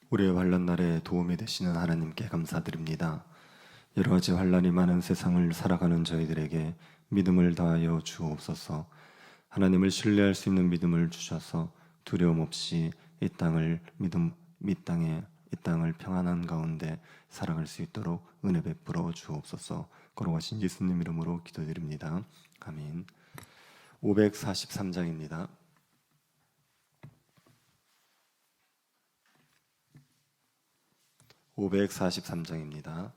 우리의 환난 날에 도움이 되시는 하나님께 감사드립니다. 여러 가지 환난이 많은 세상을 살아가는 저희들에게 믿음을 다하여 주옵소서. 하나님을 신뢰할 수 있는 믿음을 주셔서 두려움 없이 이 땅을 이 땅을 평안한 가운데 살아갈 수 있도록 은혜 베풀어 주옵소서. 거룩하신 예수님 이름으로 기도드립니다. 아멘. 543장입니다. 543장입니다.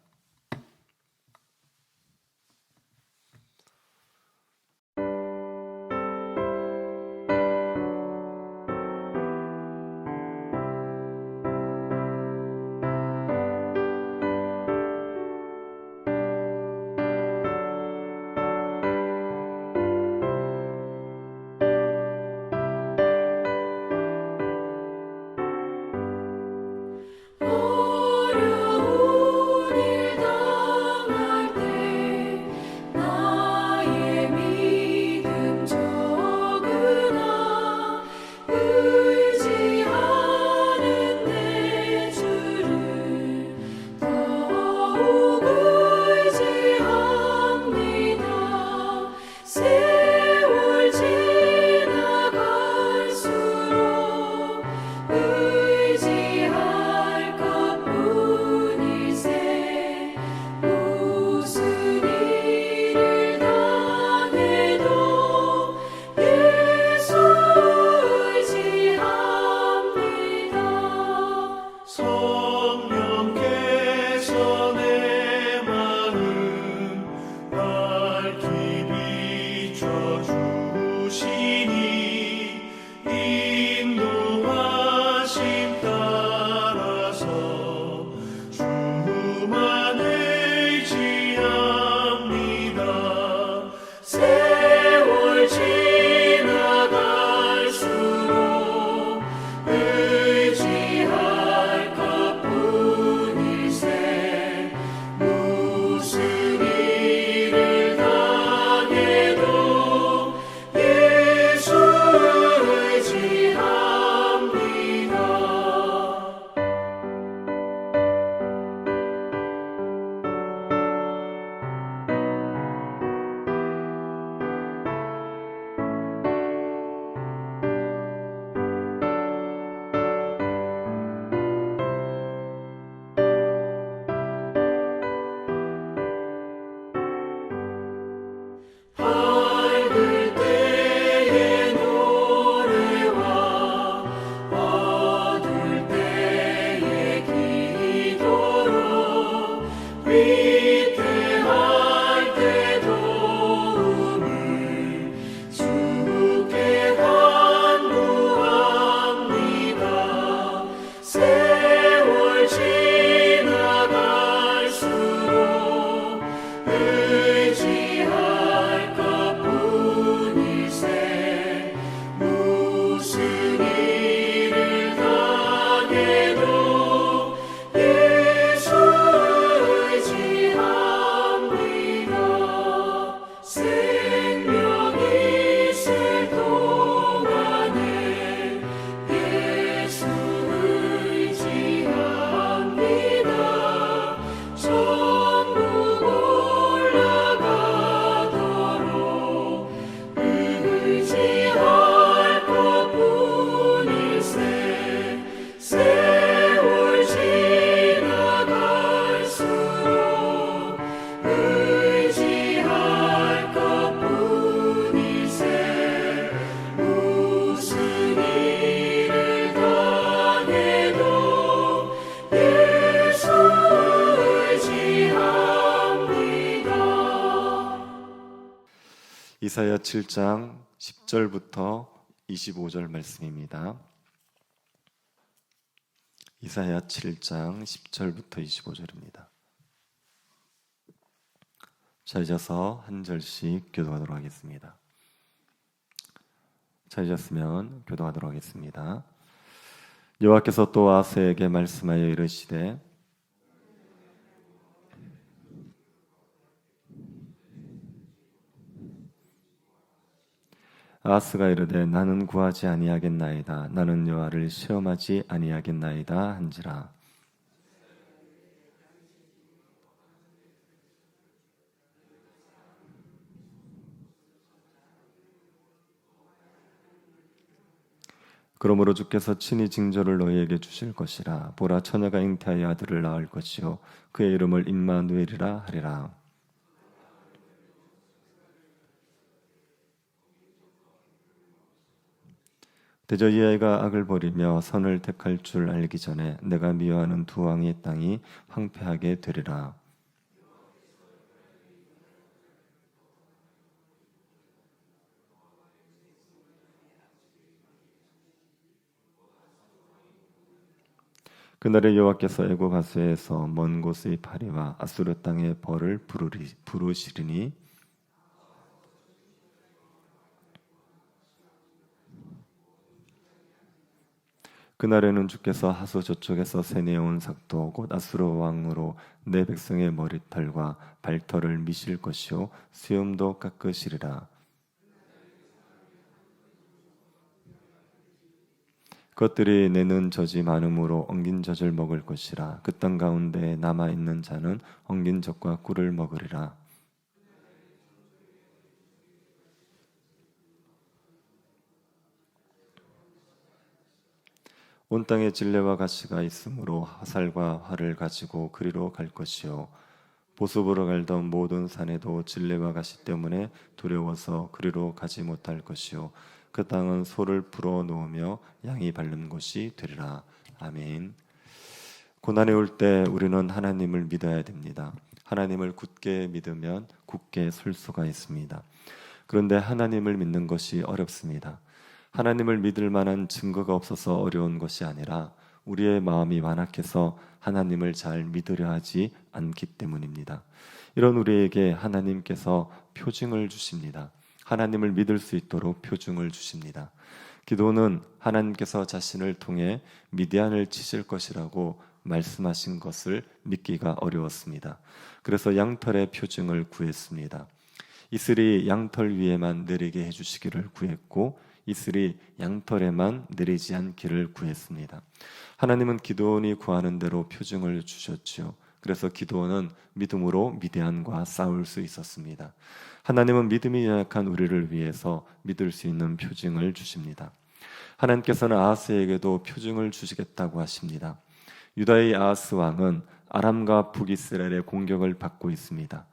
이사야 7장 10절부터 25절 말씀입니다. 이사야 7장 10절부터 25절입니다. 찾으셔서 한 절씩 교도하도록 하겠습니다. 찾으셨으면 교도하도록 하겠습니다. 여호와께서 또 아하스에게 말씀하여 이르시되 아하스가 이르되 나는 구하지 아니하겠나이다. 나는 여호와를 시험하지 아니하겠나이다 한지라. 그러므로 주께서 친히 징조를 너희에게 주실 것이라. 보라, 처녀가 잉태하여 아들을 낳을 것이요 그의 이름을 임마누엘이라 하리라. 대저 이 아이가 악을 버리며 선을 택할 줄 알기 전에 내가 미워하는 두 왕의 땅이 황폐하게 되리라. 그날에 여호와께서 애굽 하수에서 먼 곳의 파리와 아수르 땅의 벌을 부르시리니 그날에는 주께서 하수 저쪽에서 세내온 삭도 곧 아수르 왕으로 내 백성의 머리털과 발털을 미실 것이요 수염도 깎으시리라. 그것들이 내는 젖이 많음으로 엉긴 젖을 먹을 것이라. 그 땅 가운데 남아 있는 자는 엉긴 젖과 꿀을 먹으리라. 온 땅에 진레와 가시가 있으므로 화살과 활을 가지고 그리로 갈 것이요 보습으로 갈던 모든 산에도 진레와 가시 때문에 두려워서 그리로 가지 못할 것이요 그 땅은 소를 풀어 놓으며 양이 밟는 곳이 되리라. 아멘. 고난이 올 때 우리는 하나님을 믿어야 됩니다. 하나님을 굳게 믿으면 굳게 설 수가 있습니다. 그런데 하나님을 믿는 것이 어렵습니다. 하나님을 믿을 만한 증거가 없어서 어려운 것이 아니라 우리의 마음이 완악해서 하나님을 잘 믿으려 하지 않기 때문입니다. 이런 우리에게 하나님께서 표징을 주십니다. 하나님을 믿을 수 있도록 표징을 주십니다. 기도는 하나님께서 자신을 통해 미디안을 치실 것이라고 말씀하신 것을 믿기가 어려웠습니다. 그래서 양털의 표징을 구했습니다. 이슬이 양털 위에만 내리게 해주시기를 구했고 이슬이 양털에만 내리지 않기를 구했습니다. 하나님은 기드온이 구하는 대로 표징을 주셨지요. 그래서 기드온은 믿음으로 미디안과 싸울 수 있었습니다. 하나님은 믿음이 연약한 우리를 위해서 믿을 수 있는 표징을 주십니다. 하나님께서는 아하스에게도 표징을 주시겠다고 하십니다. 유다의 아하스 왕은 아람과 북이스라엘의 공격을 받고 있습니다.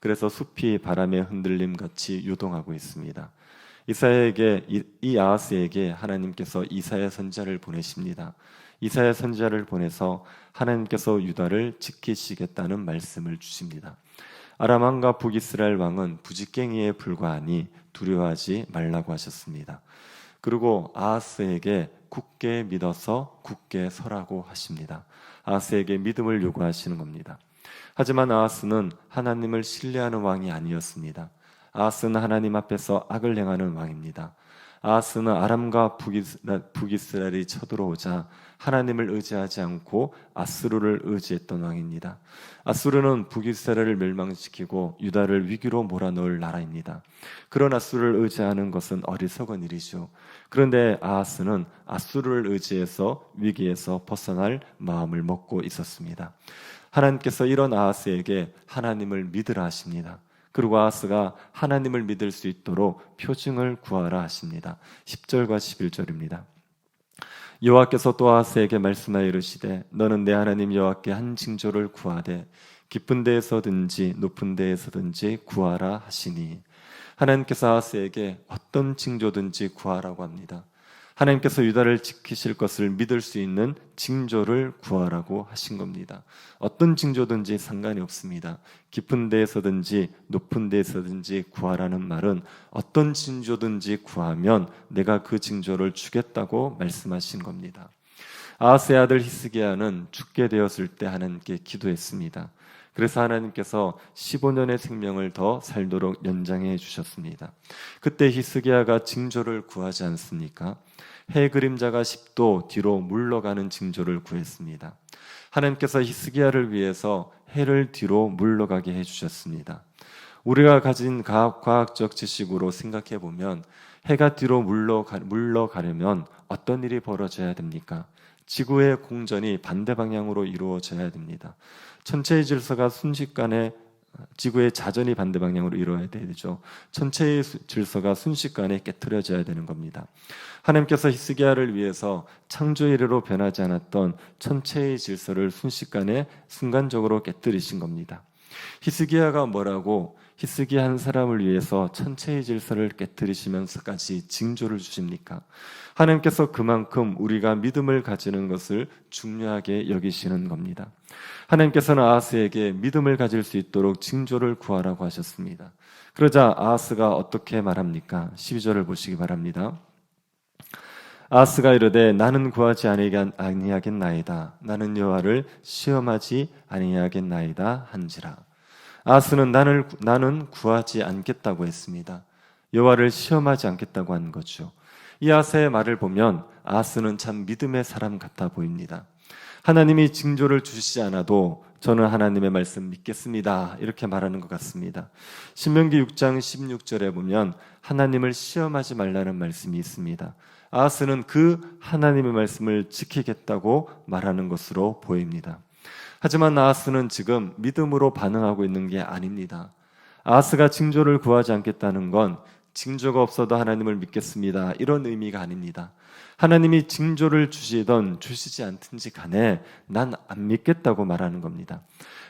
그래서 숲이 바람의 흔들림 같이 요동하고 있습니다. 이 아하스에게 하나님께서 이사야 선지자를 보내십니다. 이사야 선지자를 보내서 하나님께서 유다를 지키시겠다는 말씀을 주십니다. 아람 왕과 북이스라엘 왕은 부지깽이에 불과하니 두려워하지 말라고 하셨습니다. 그리고 아하스에게 굳게 믿어서 굳게 서라고 하십니다. 아하스에게 믿음을 요구하시는 겁니다. 하지만 아하스는 하나님을 신뢰하는 왕이 아니었습니다. 아하스는 하나님 앞에서 악을 행하는 왕입니다. 아하스는 아람과 북이스라엘이 쳐들어오자 하나님을 의지하지 않고 아수르를 의지했던 왕입니다. 아수르는 북이스라엘을 멸망시키고 유다를 위기로 몰아넣을 나라입니다. 그런 아수르를 의지하는 것은 어리석은 일이죠. 그런데 아하스는 아수르를 의지해서 위기에서 벗어날 마음을 먹고 있었습니다. 하나님께서 이런 아하스에게 하나님을 믿으라 하십니다. 그리고 아하스가 하나님을 믿을 수 있도록 표징을 구하라 하십니다. 10절과 11절입니다. 여호와께서 또 아하스에게 말씀하여 이르시되 너는 내 하나님 여호와께 한 징조를 구하되 깊은 데에서든지 높은 데에서든지 구하라 하시니 하나님께서 아하스에게 어떤 징조든지 구하라고 합니다. 하나님께서 유다를 지키실 것을 믿을 수 있는 징조를 구하라고 하신 겁니다. 어떤 징조든지 상관이 없습니다. 깊은 데에서든지 높은 데에서든지 구하라는 말은 어떤 징조든지 구하면 내가 그 징조를 주겠다고 말씀하신 겁니다. 아하스의 아들 히스기야는 죽게 되었을 때 하나님께 기도했습니다. 그래서 하나님께서 15년의 생명을 더 살도록 연장해 주셨습니다. 그때 히스기야가 징조를 구하지 않습니까? 해 그림자가 10도 뒤로 물러가는 징조를 구했습니다. 하나님께서 히스기야를 위해서 해를 뒤로 물러가게 해주셨습니다. 우리가 가진 과학적 지식으로 생각해 보면 해가 뒤로 물러가려면 어떤 일이 벌어져야 됩니까? 지구의 공전이 반대 방향으로 이루어져야 됩니다. 천체의 질서가 순식간에 지구의 자전이 반대 방향으로 이루어야 되죠. 천체의 질서가 순식간에 깨트려져야 되는 겁니다. 하나님께서 히스기야를 위해서 창조 이래로 변하지 않았던 천체의 질서를 순간적으로 깨뜨리신 겁니다. 히스기야가 뭐라고 히스기야 한 사람을 위해서 천체의 질서를 깨뜨리시면서까지 징조를 주십니까? 하나님께서 그만큼 우리가 믿음을 가지는 것을 중요하게 여기시는 겁니다. 하나님께서는 아하스에게 믿음을 가질 수 있도록 징조를 구하라고 하셨습니다. 그러자 아하스가 어떻게 말합니까? 12절을 보시기 바랍니다. 아하스가 이르되 나는 구하지 아니하겠나이다. 나는 여호와를 시험하지 아니하겠나이다 한지라. 아하스는 나는 구하지 않겠다고 했습니다. 여호와를 시험하지 않겠다고 한 거죠. 이 아하스의 말을 보면 아하스는 참 믿음의 사람 같아 보입니다. 하나님이 징조를 주시지 않아도 저는 하나님의 말씀 믿겠습니다. 이렇게 말하는 것 같습니다. 신명기 6장 16절에 보면 하나님을 시험하지 말라는 말씀이 있습니다. 아하스는 그 하나님의 말씀을 지키겠다고 말하는 것으로 보입니다. 하지만 아하스는 지금 믿음으로 반응하고 있는 게 아닙니다. 아하스가 징조를 구하지 않겠다는 건 징조가 없어도 하나님을 믿겠습니다. 이런 의미가 아닙니다. 하나님이 징조를 주시든 주시지 않든지 간에 난 안 믿겠다고 말하는 겁니다.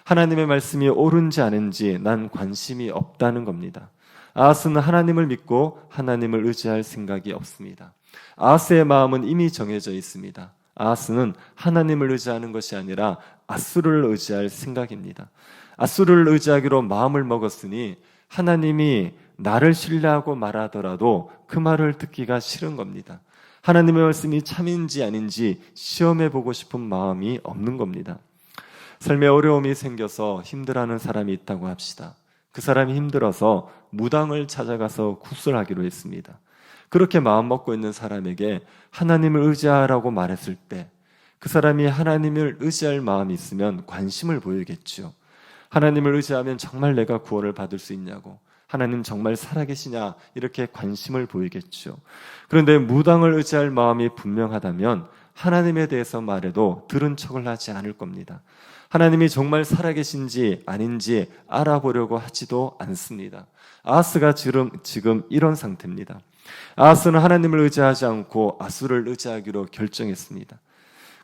하나님의 말씀이 옳은지 아닌지 난 관심이 없다는 겁니다. 아하스는 하나님을 믿고 하나님을 의지할 생각이 없습니다. 아하스의 마음은 이미 정해져 있습니다. 아하스는 하나님을 의지하는 것이 아니라 앗수르를 의지할 생각입니다. 앗수르를 의지하기로 마음을 먹었으니 하나님이 나를 신뢰하고 말하더라도 그 말을 듣기가 싫은 겁니다. 하나님의 말씀이 참인지 아닌지 시험해보고 싶은 마음이 없는 겁니다. 삶에 어려움이 생겨서 힘들어하는 사람이 있다고 합시다. 그 사람이 힘들어서 무당을 찾아가서 구슬하기로 했습니다. 그렇게 마음 먹고 있는 사람에게 하나님을 의지하라고 말했을 때 그 사람이 하나님을 의지할 마음이 있으면 관심을 보이겠죠. 하나님을 의지하면 정말 내가 구원을 받을 수 있냐고, 하나님 정말 살아계시냐, 이렇게 관심을 보이겠죠. 그런데 무당을 의지할 마음이 분명하다면 하나님에 대해서 말해도 들은 척을 하지 않을 겁니다. 하나님이 정말 살아계신지 아닌지 알아보려고 하지도 않습니다. 아하스가 지금 이런 상태입니다. 아하스는 하나님을 의지하지 않고 앗수르를 의지하기로 결정했습니다.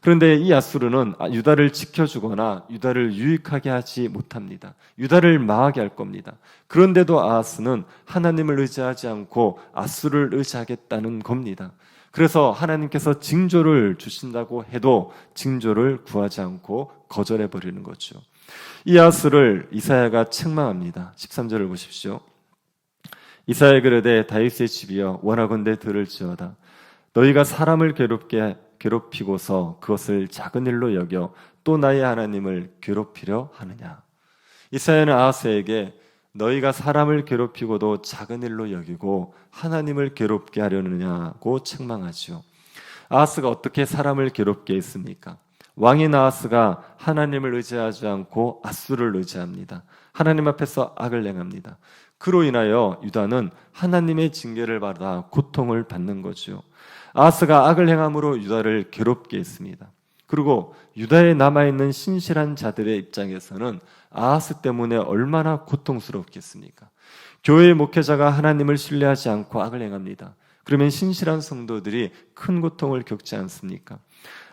그런데 이 앗수르는 유다를 지켜주거나 유다를 유익하게 하지 못합니다. 유다를 망하게 할 겁니다. 그런데도 아하스는 하나님을 의지하지 않고 앗수르를 의지하겠다는 겁니다. 그래서 하나님께서 징조를 주신다고 해도 징조를 구하지 않고 거절해 버리는 거죠. 이 아하스를 이사야가 책망합니다. 13절을 보십시오. 이사야 그르되 다윗의 집이여 원하건대 들을지어다. 너희가 사람을 괴롭히고서 그것을 작은 일로 여겨 또 나의 하나님을 괴롭히려 하느냐. 이사야는 아하스에게 너희가 사람을 괴롭히고도 작은 일로 여기고 하나님을 괴롭게 하려느냐고 책망하지요. 아하스가 어떻게 사람을 괴롭게 했습니까? 왕인 아하스가 하나님을 의지하지 않고 앗수를 의지합니다. 하나님 앞에서 악을 행합니다. 그로 인하여 유다는 하나님의 징계를 받아 고통을 받는 거죠. 아하스가 악을 행함으로 유다를 괴롭게 했습니다. 그리고 유다에 남아있는 신실한 자들의 입장에서는 아하스 때문에 얼마나 고통스럽겠습니까? 교회의 목회자가 하나님을 신뢰하지 않고 악을 행합니다. 그러면 신실한 성도들이 큰 고통을 겪지 않습니까?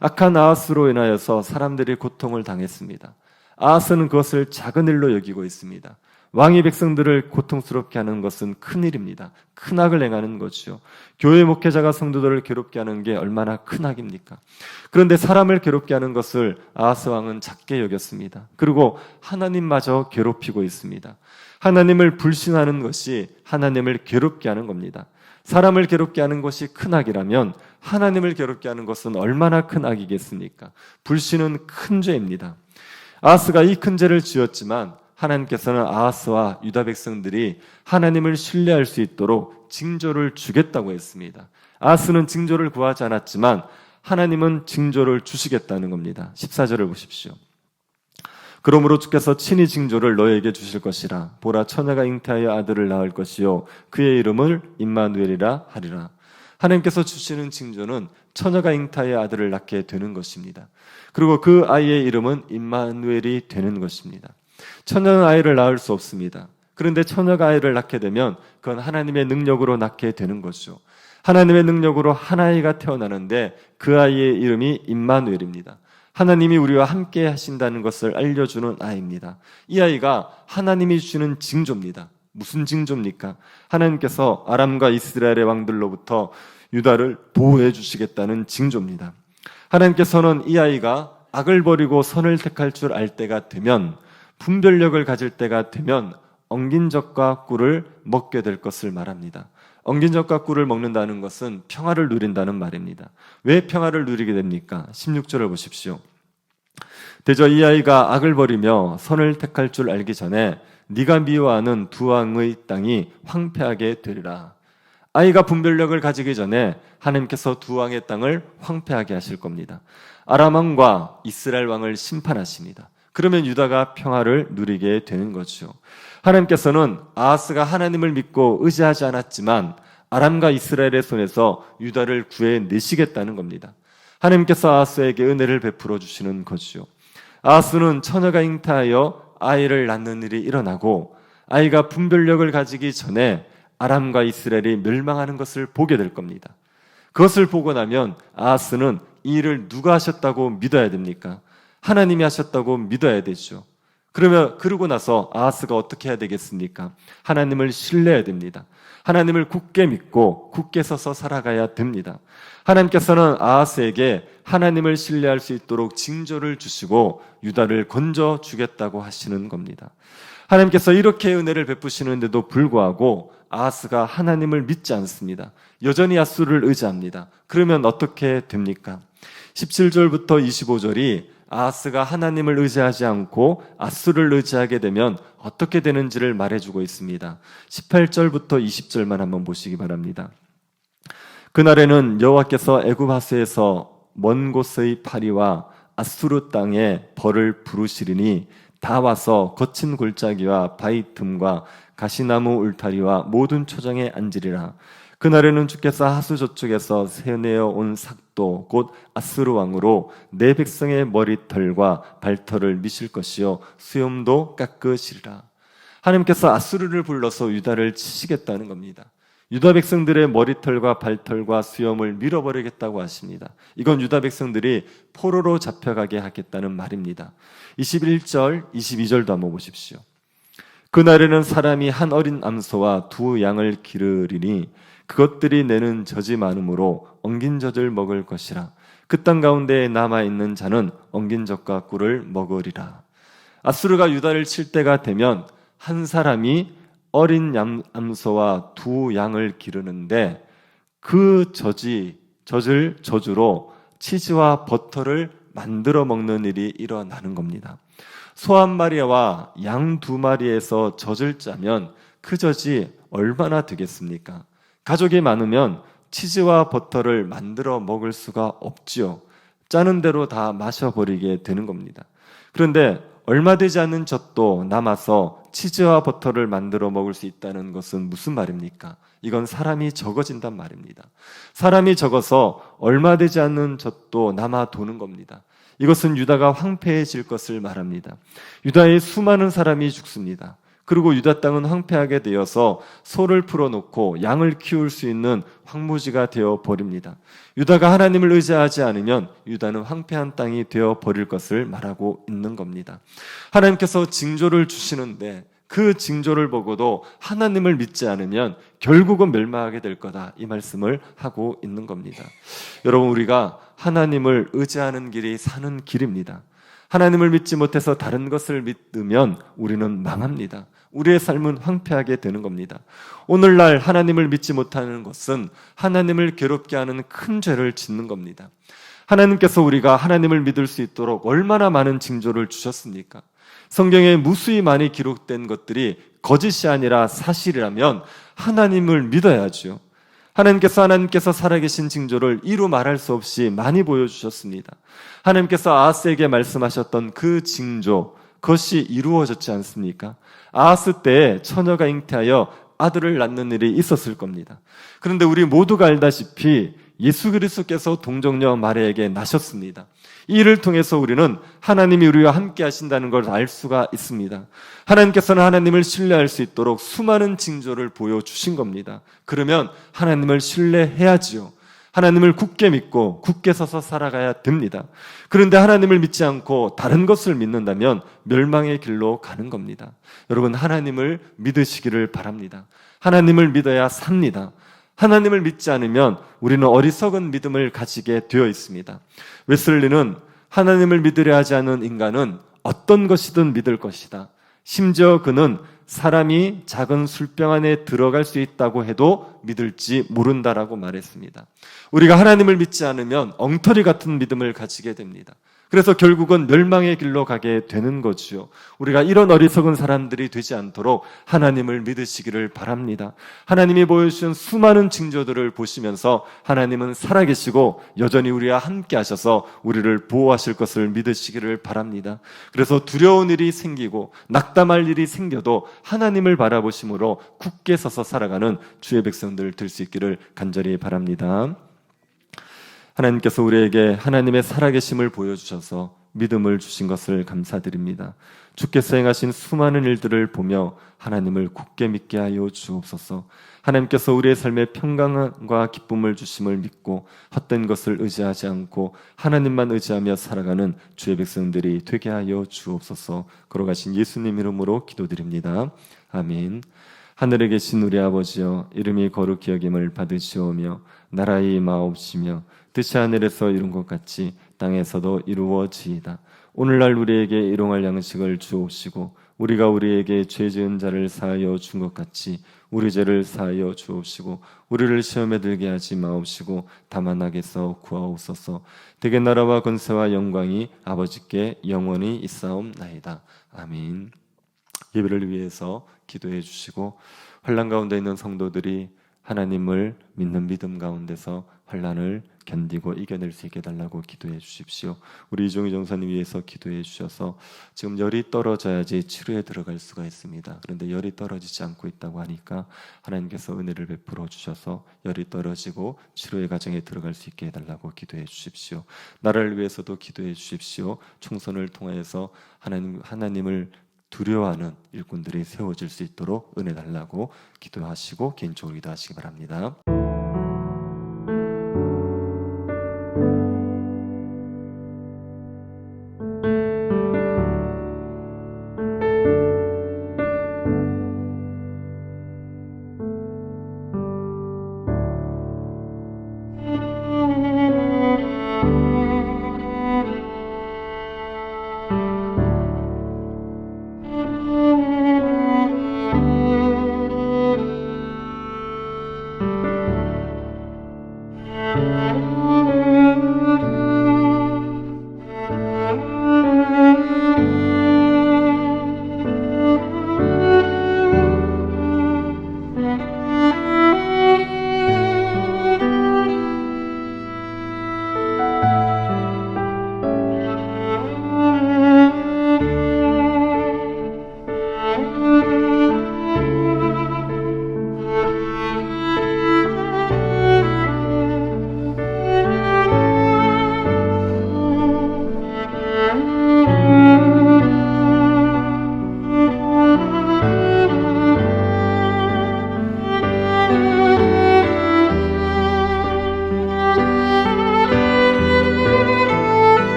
악한 아하스로 인하여서 사람들이 고통을 당했습니다. 아하스는 그것을 작은 일로 여기고 있습니다. 왕이 백성들을 고통스럽게 하는 것은 큰 일입니다. 큰 악을 행하는 것이죠. 교회 목회자가 성도들을 괴롭게 하는 게 얼마나 큰 악입니까? 그런데 사람을 괴롭게 하는 것을 아하스 왕은 작게 여겼습니다. 그리고 하나님마저 괴롭히고 있습니다. 하나님을 불신하는 것이 하나님을 괴롭게 하는 겁니다. 사람을 괴롭게 하는 것이 큰 악이라면 하나님을 괴롭게 하는 것은 얼마나 큰 악이겠습니까? 불신은 큰 죄입니다. 아하스가 이 큰 죄를 지었지만 하나님께서는 아하스와 유다 백성들이 하나님을 신뢰할 수 있도록 징조를 주겠다고 했습니다. 아하스는 징조를 구하지 않았지만 하나님은 징조를 주시겠다는 겁니다. 14절을 보십시오. 그러므로 주께서 친히 징조를 너에게 주실 것이라. 보라, 처녀가 잉태하여 아들을 낳을 것이요 그의 이름을 임마누엘이라 하리라. 하나님께서 주시는 징조는 처녀가 잉태하여 아들을 낳게 되는 것입니다. 그리고 그 아이의 이름은 임마누엘이 되는 것입니다. 처녀는 아이를 낳을 수 없습니다. 그런데 처녀가 아이를 낳게 되면 그건 하나님의 능력으로 낳게 되는 것이죠. 하나님의 능력으로 한 아이가 태어나는데 그 아이의 이름이 임마누엘입니다. 하나님이 우리와 함께 하신다는 것을 알려주는 아이입니다. 이 아이가 하나님이 주시는 징조입니다. 무슨 징조입니까? 하나님께서 아람과 이스라엘의 왕들로부터 유다를 보호해 주시겠다는 징조입니다. 하나님께서는 이 아이가 악을 버리고 선을 택할 줄 알 때가 되면, 분별력을 가질 때가 되면 엉긴 젖과 꿀을 먹게 될 것을 말합니다. 엉긴 젖과 꿀을 먹는다는 것은 평화를 누린다는 말입니다. 왜 평화를 누리게 됩니까? 16절을 보십시오. 대저 이 아이가 악을 버리며 선을 택할 줄 알기 전에 네가 미워하는 두 왕의 땅이 황폐하게 되리라. 아이가 분별력을 가지기 전에 하나님께서 두 왕의 땅을 황폐하게 하실 겁니다. 아람 왕과 이스라엘 왕을 심판하십니다. 그러면 유다가 평화를 누리게 되는 거죠. 하나님께서는 아하스가 하나님을 믿고 의지하지 않았지만 아람과 이스라엘의 손에서 유다를 구해내시겠다는 겁니다. 하나님께서 아하스에게 은혜를 베풀어 주시는 거죠. 아하스는 처녀가 잉태하여 아이를 낳는 일이 일어나고 아이가 분별력을 가지기 전에 아람과 이스라엘이 멸망하는 것을 보게 될 겁니다. 그것을 보고 나면 아하스는 이 일을 누가 하셨다고 믿어야 됩니까? 하나님이 하셨다고 믿어야 되죠. 그러고 나서 아하스가 어떻게 해야 되겠습니까? 하나님을 신뢰해야 됩니다. 하나님을 굳게 믿고 굳게 서서 살아가야 됩니다. 하나님께서는 아하스에게 하나님을 신뢰할 수 있도록 징조를 주시고 유다를 건져 주겠다고 하시는 겁니다. 하나님께서 이렇게 은혜를 베푸시는데도 불구하고 아하스가 하나님을 믿지 않습니다. 여전히 아수르를 의지합니다. 그러면 어떻게 됩니까? 17절부터 25절이 아하스가 하나님을 의지하지 않고 아수르를 의지하게 되면 어떻게 되는지를 말해주고 있습니다. 18절부터 20절만 한번 보시기 바랍니다. 그날에는 여호와께서 애굽 하수에서 먼 곳의 파리와 아수르 땅에 벌을 부르시리니 다 와서 거친 골짜기와 바위 틈과 가시나무 울타리와 모든 초장에 앉으리라. 그날에는 주께서 하수 저쪽에서 세내어 온 삭도 곧 아수르 왕으로 내 백성의 머리털과 발털을 미실 것이요 수염도 깎으시리라. 하나님께서 아수르를 불러서 유다를 치시겠다는 겁니다. 유다 백성들의 머리털과 발털과 수염을 밀어버리겠다고 하십니다. 이건 유다 백성들이 포로로 잡혀가게 하겠다는 말입니다. 21절, 22절도 한번 보십시오. 그날에는 사람이 한 어린 암소와 두 양을 기르리니 그것들이 내는 젖이 많으므로 엉긴 젖을 먹을 것이라. 그 땅 가운데에 남아있는 자는 엉긴 젖과 꿀을 먹으리라. 아수르가 유다를 칠 때가 되면 한 사람이 어린 암소와 두 양을 기르는데 그 젖을 저주로 치즈와 버터를 만들어 먹는 일이 일어나는 겁니다. 소 한 마리와 양 두 마리에서 젖을 짜면 그 젖이 얼마나 되겠습니까? 가족이 많으면 치즈와 버터를 만들어 먹을 수가 없지요. 짜는 대로 다 마셔버리게 되는 겁니다. 그런데 얼마 되지 않은 젖도 남아서 치즈와 버터를 만들어 먹을 수 있다는 것은 무슨 말입니까? 이건 사람이 적어진단 말입니다. 사람이 적어서 얼마 되지 않는 젖도 남아 도는 겁니다. 이것은 유다가 황폐해질 것을 말합니다. 유다의 수많은 사람이 죽습니다. 그리고 유다 땅은 황폐하게 되어서 소를 풀어놓고 양을 키울 수 있는 황무지가 되어 버립니다. 유다가 하나님을 의지하지 않으면 유다는 황폐한 땅이 되어 버릴 것을 말하고 있는 겁니다. 하나님께서 징조를 주시는데 그 징조를 보고도 하나님을 믿지 않으면 결국은 멸망하게 될 거다, 이 말씀을 하고 있는 겁니다. 여러분, 우리가 하나님을 의지하는 길이 사는 길입니다. 하나님을 믿지 못해서 다른 것을 믿으면 우리는 망합니다. 우리의 삶은 황폐하게 되는 겁니다. 오늘날 하나님을 믿지 못하는 것은 하나님을 괴롭게 하는 큰 죄를 짓는 겁니다. 하나님께서 우리가 하나님을 믿을 수 있도록 얼마나 많은 징조를 주셨습니까? 성경에 무수히 많이 기록된 것들이 거짓이 아니라 사실이라면 하나님을 믿어야죠. 하나님께서 살아계신 징조를 이루 말할 수 없이 많이 보여주셨습니다. 하나님께서 아하스에게 말씀하셨던 그 징조, 그것이 이루어졌지 않습니까? 아하스 때 처녀가 잉태하여 아들을 낳는 일이 있었을 겁니다. 그런데 우리 모두가 알다시피 예수 그리스도께서 동정녀 마리아에게 나셨습니다. 이 일을 통해서 우리는 하나님이 우리와 함께 하신다는 걸 알 수가 있습니다. 하나님께서는 하나님을 신뢰할 수 있도록 수많은 징조를 보여주신 겁니다. 그러면 하나님을 신뢰해야지요. 하나님을 굳게 믿고 굳게 서서 살아가야 됩니다. 그런데 하나님을 믿지 않고 다른 것을 믿는다면 멸망의 길로 가는 겁니다. 여러분, 하나님을 믿으시기를 바랍니다. 하나님을 믿어야 삽니다. 하나님을 믿지 않으면 우리는 어리석은 믿음을 가지게 되어 있습니다. 웨슬리는 하나님을 믿으려 하지 않은 인간은 어떤 것이든 믿을 것이다. 심지어 그는 사람이 작은 술병 안에 들어갈 수 있다고 해도 믿을지 모른다라고 말했습니다. 우리가 하나님을 믿지 않으면 엉터리 같은 믿음을 가지게 됩니다. 그래서 결국은 멸망의 길로 가게 되는 거지요. 우리가 이런 어리석은 사람들이 되지 않도록 하나님을 믿으시기를 바랍니다. 하나님이 보여주신 수많은 징조들을 보시면서 하나님은 살아계시고 여전히 우리와 함께 하셔서 우리를 보호하실 것을 믿으시기를 바랍니다. 그래서 두려운 일이 생기고 낙담할 일이 생겨도 하나님을 바라보심으로 굳게 서서 살아가는 주의 백성들 될 수 있기를 간절히 바랍니다. 하나님께서 우리에게 하나님의 살아계심을 보여주셔서 믿음을 주신 것을 감사드립니다. 주께서 행하신 수많은 일들을 보며 하나님을 굳게 믿게 하여 주옵소서. 하나님께서 우리의 삶에 평강과 기쁨을 주심을 믿고 헛된 것을 의지하지 않고 하나님만 의지하며 살아가는 주의 백성들이 되게 하여 주옵소서. 걸어가신 예수님 이름으로 기도드립니다. 아멘. 하늘에 계신 우리 아버지여, 이름이 거룩히 여김을 받으시오며 나라의 임하옵시며 뜻이 하늘에서 이룬 것 같이 땅에서도 이루어지이다. 오늘날 우리에게 일용할 양식을 주옵시고 우리가 우리에게 죄 지은 자를 사하여 준 것 같이 우리 죄를 사하여 주옵시고 우리를 시험에 들게 하지 마옵시고 다만 악에서 구하옵소서. 대개 나라와 권세와 영광이 아버지께 영원히 있사옵나이다. 아멘. 예배를 위해서 기도해 주시고 환난 가운데 있는 성도들이 하나님을 믿는 믿음 가운데서 환난을 견디고 이겨낼 수 있게 달라고 기도해 주십시오. 우리 이종희 전사님 위해서 기도해 주셔서 지금 열이 떨어져야지 치료에 들어갈 수가 있습니다. 그런데 열이 떨어지지 않고 있다고 하니까 하나님께서 은혜를 베풀어 주셔서 열이 떨어지고 치료의 과정에 들어갈 수 있게 해달라고 기도해 주십시오. 나라를 위해서도 기도해 주십시오. 총선을 통해서 하나님을 두려워하는 일꾼들이 세워질 수 있도록 은혜 달라고 기도하시고 개인적으로 기도하시기 바랍니다.